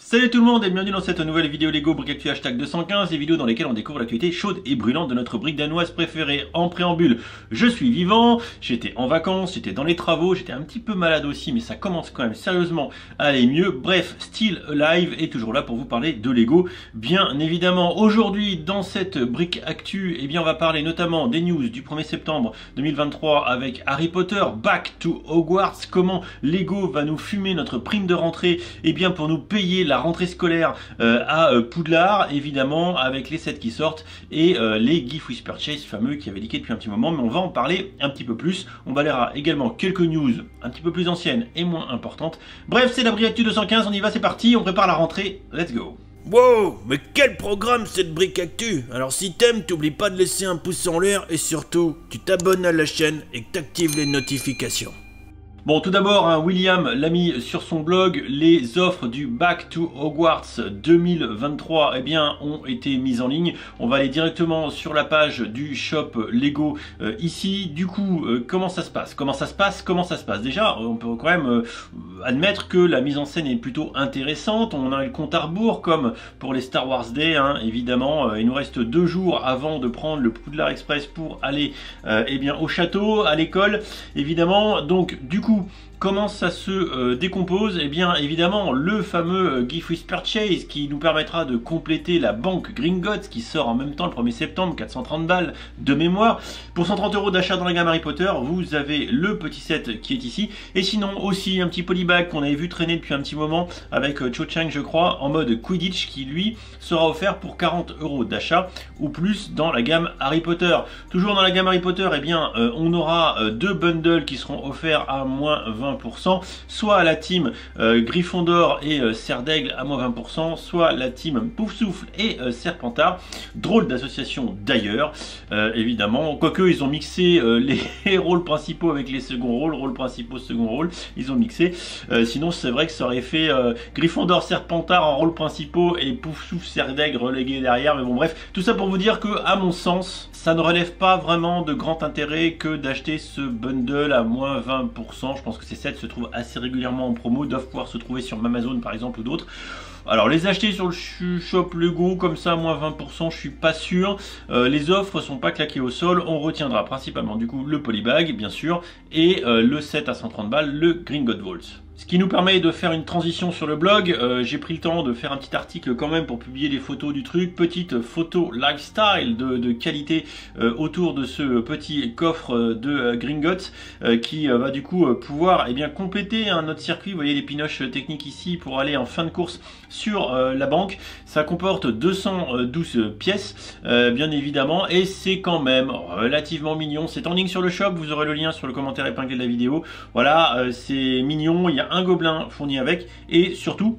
Salut tout le monde et bienvenue dans cette nouvelle vidéo Lego Brick Actu #215, des vidéos dans lesquelles on découvre l'actualité chaude et brûlante de notre brique danoise préférée. En préambule, je suis vivant, j'étais en vacances, j'étais dans les travaux, j'étais un petit peu malade aussi, mais ça commence quand même sérieusement à aller mieux. Bref, Still Alive est toujours là pour vous parler de Lego, bien évidemment. Aujourd'hui, dans cette brique Actu, eh bien, on va parler notamment des news du 1er septembre 2023 avec Harry Potter, Back to Hogwarts, comment Lego va nous fumer notre prime de rentrée, eh bien, pour nous payer la rentrée scolaire à Poudlard, évidemment, avec les sets qui sortent et les Gift with Purchase fameux qui avaient leaké depuis un petit moment, mais on va en parler un petit peu plus. On balayera également quelques news un petit peu plus anciennes et moins importantes. Bref, c'est la Brique Actu 215, on y va, c'est parti, on prépare la rentrée, let's go. Wow, mais quel programme cette brique actu! Alors si t'aimes, t'oublies pas de laisser un pouce en l'air et surtout, tu t'abonnes à la chaîne et que t'actives les notifications. Bon, tout d'abord, hein, William l'a mis sur son blog, les offres du Back to Hogwarts 2023 eh bien, ont été mises en ligne. On va aller directement sur la page du shop Lego ici. Du coup, comment ça se passe? Comment ça se passe? Déjà, on peut quand même admettre que la mise en scène est plutôt intéressante. On a le compte à rebours comme pour les Star Wars Day, hein, évidemment. Il nous reste 2 jours avant de prendre le Poudlard Express pour aller eh bien, au château, à l'école, évidemment. Donc, du coup, comment ça se décompose? Eh bien évidemment le fameux Gift with Purchase qui nous permettra de compléter la banque Gringotts qui sort en même temps le 1er septembre, 430 balles de mémoire. Pour 130 € d'achat dans la gamme Harry Potter, vous avez le petit set qui est ici. Et sinon aussi un petit polybag qu'on avait vu traîner depuis un petit moment avec Cho Chang je crois en mode Quidditch qui lui sera offert pour 40 € d'achat ou plus dans la gamme Harry Potter. Toujours dans la gamme Harry Potter, eh bien on aura 2 bundles qui seront offerts à moins 20%, soit la team Gryffondor et Serre d'Aigle à moins 20%, soit la team Poufsouffle et Serpentard. Drôle d'association d'ailleurs, évidemment. Quoique ils ont mixé les rôles principaux avec les seconds rôles principaux, second rôle, ils ont mixé. Sinon c'est vrai que ça aurait fait Gryffondor, Serpentard en rôles principaux et Poufsouffle, Serre d'Aigle relégué derrière. Mais bon bref, tout ça pour vous dire que à mon sens, ça ne relève pas vraiment de grand intérêt que d'acheter ce bundle à moins 20%. Je pense que ces sets se trouvent assez régulièrement en promo, doivent pouvoir se trouver sur Amazon par exemple ou d'autres. Alors les acheter sur le shop Lego comme ça à moins 20%, je suis pas sûr. Les offres sont pas claquées au sol. On retiendra principalement du coup le polybag bien sûr et le set à 130 balles, le Gringotts Vault. Ce qui nous permet de faire une transition sur le blog. J'ai pris le temps de faire un petit article quand même pour publier les photos du truc. Petite photo lifestyle de qualité autour de ce petit coffre de Gringotts qui va du coup pouvoir eh bien, compléter notre circuit. Vous voyez les pinoches techniques ici pour aller en fin de course sur la banque. Ça comporte 212 pièces bien évidemment et c'est quand même relativement mignon. C'est en ligne sur le shop. Vous aurez le lien sur le commentaire épinglé de la vidéo. Voilà, c'est mignon. Il y a un gobelin fourni avec et surtout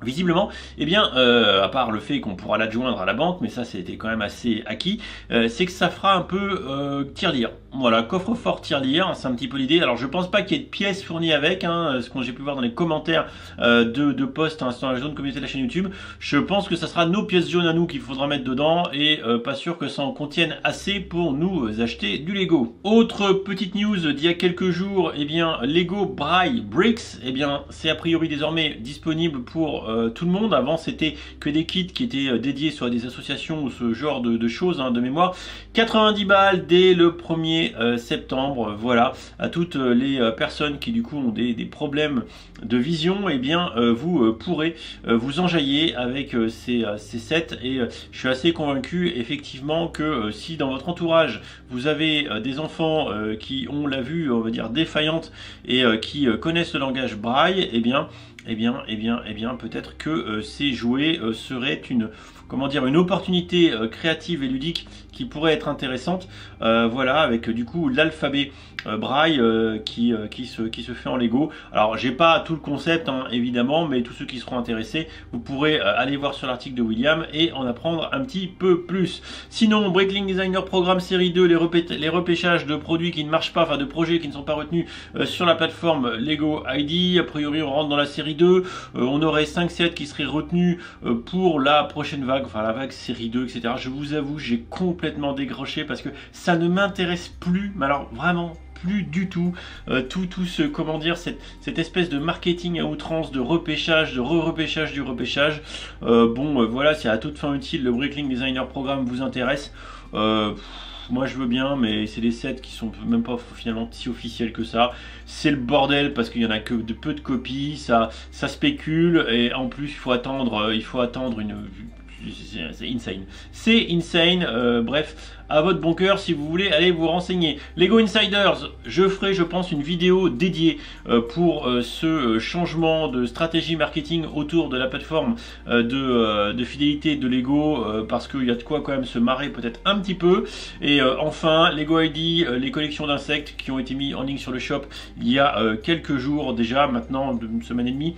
visiblement, eh bien, à part le fait qu'on pourra l'adjoindre à la banque, mais ça c'était quand même assez acquis, c'est que ça fera un peu tirelire. Voilà, coffre-fort tirelire, c'est un petit peu l'idée. Alors je pense pas qu'il y ait de pièces fournies avec, hein, ce que j'ai pu voir dans les commentaires de posts hein, sur la zone communauté de la chaîne YouTube. Je pense que ça sera nos pièces jaunes à nous qu'il faudra mettre dedans et pas sûr que ça en contienne assez pour nous acheter du Lego. Autre petite news d'il y a quelques jours, eh bien Lego Braille Bricks, eh bien c'est a priori désormais disponible pour tout le monde. Avant c'était que des kits qui étaient dédiés soit à des associations ou ce genre de choses hein, de mémoire. 90 balles dès le 1er septembre, voilà, à toutes les personnes qui du coup ont des problèmes de vision, et eh bien vous pourrez vous enjailler avec ces sets et je suis assez convaincu effectivement que si dans votre entourage vous avez des enfants qui ont la vue on va dire défaillante et qui connaissent le langage braille, et eh bien, peut-être que ces jouets seraient une opportunité créative et ludique qui pourrait être intéressante. Voilà, avec du coup l'alphabet braille qui se fait en Lego. Alors j'ai pas tout le concept hein, évidemment, mais tous ceux qui seront intéressés, vous pourrez aller voir sur l'article de William et en apprendre un petit peu plus. Sinon, Bricklink Designer Programme série 2, les repêchages de produits qui ne marchent pas, enfin de projets qui ne sont pas retenus sur la plateforme Lego ID. A priori on rentre dans la série 2, on aurait 5 sets qui seraient retenus pour la prochaine vague, enfin la vague série 2, etc. Je vous avoue, j'ai complètement décroché parce que ça ne m'intéresse plus, mais alors vraiment plus du tout. Tout ce, comment dire, cette espèce de marketing à outrance, de repêchage, de repêchage du repêchage. Voilà, si à toute fin utile le Bricklink Designer Programme vous intéresse, moi je veux bien, mais c'est des sets qui sont même pas finalement si officiels que ça. C'est le bordel parce qu'il y en a que de peu de copies, ça spécule, et en plus il faut attendre une... C'est insane. C'est insane. Bref, à votre bon cœur si vous voulez aller vous renseigner. Lego Insiders, je ferai, je pense, une vidéo dédiée pour ce changement de stratégie marketing autour de la plateforme de fidélité de Lego, parce qu'il y a de quoi quand même se marrer peut-être un petit peu. Et enfin, Lego ID, les collections d'insectes qui ont été mis en ligne sur le shop il y a quelques jours déjà, maintenant une semaine et demie.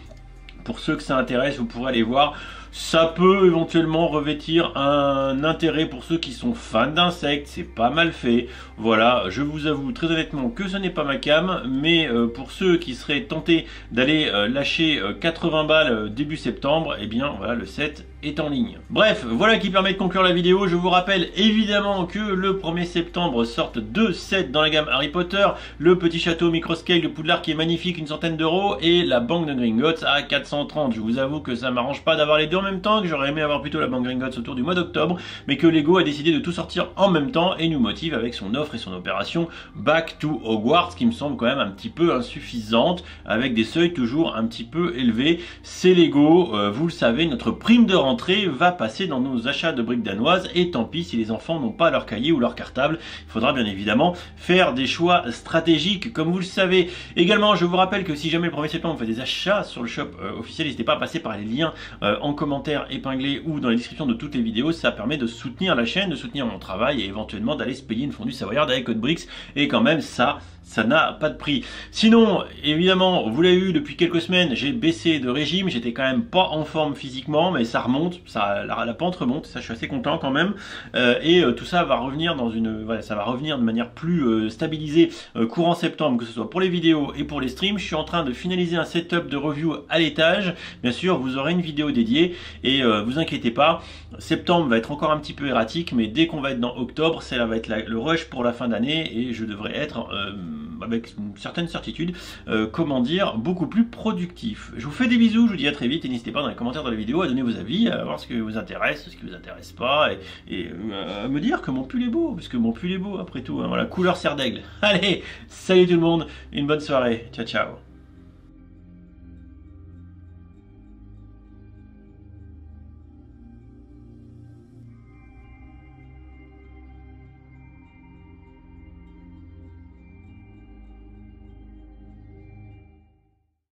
Pour ceux que ça intéresse, vous pourrez aller voir. Ça peut éventuellement revêtir un intérêt pour ceux qui sont fans d'insectes, c'est pas mal fait. Voilà, je vous avoue très honnêtement que ce n'est pas ma cam, mais pour ceux qui seraient tentés d'aller lâcher 80 balles début septembre, eh bien voilà, le set est en ligne. Bref, voilà qui permet de conclure la vidéo. Je vous rappelle évidemment que le 1er septembre sortent 2 sets dans la gamme Harry Potter, le petit château microscale de Poudlard qui est magnifique, une centaine d'euros, et la banque de Gringotts à 430. Je vous avoue que ça m'arrange pas d'avoir les deux en même temps, que j'aurais aimé avoir plutôt la banque Gringotts autour du mois d'octobre, mais que Lego a décidé de tout sortir en même temps et nous motive avec son offre et son opération Back to Hogwarts, qui me semble quand même un petit peu insuffisante, avec des seuils toujours un petit peu élevés. C'est Lego, vous le savez, notre prime de rentrée va passer dans nos achats de briques danoises, et tant pis si les enfants n'ont pas leur cahier ou leur cartable. Il faudra bien évidemment faire des choix stratégiques, comme vous le savez. Également, je vous rappelle que si jamais le 1er septembre vous faites des achats sur le shop officiel, n'hésitez pas à passer par les liens en commentaire épinglés ou dans la description de toutes les vidéos. Ça permet de soutenir la chaîne, de soutenir mon travail, et éventuellement d'aller se payer une fondue savoyarde avec Code Bricks, et quand même ça n'a pas de prix. Sinon, évidemment, vous l'avez vu depuis quelques semaines, j'ai baissé de régime, j'étais quand même pas en forme physiquement, mais ça remonte, la pente remonte, ça je suis assez content quand même, et tout ça va revenir dans ça va revenir de manière plus stabilisée courant septembre, que ce soit pour les vidéos et pour les streams. Je suis en train de finaliser un setup de review à l'étage, bien sûr vous aurez une vidéo dédiée, et vous inquiétez pas, septembre va être encore un petit peu erratique, mais dès qu'on va être dans octobre, ça va être le rush pour la fin d'année, et je devrais être avec une certaine certitude, comment dire, beaucoup plus productif. Je vous fais des bisous, je vous dis à très vite, et n'hésitez pas dans les commentaires de la vidéo à donner vos avis, à voir ce qui vous intéresse, ce qui vous intéresse pas, et à me dire que mon pull est beau, parce que mon pull est beau après tout, hein, voilà, couleur serre d'aigle. Allez, salut tout le monde, une bonne soirée, ciao ciao.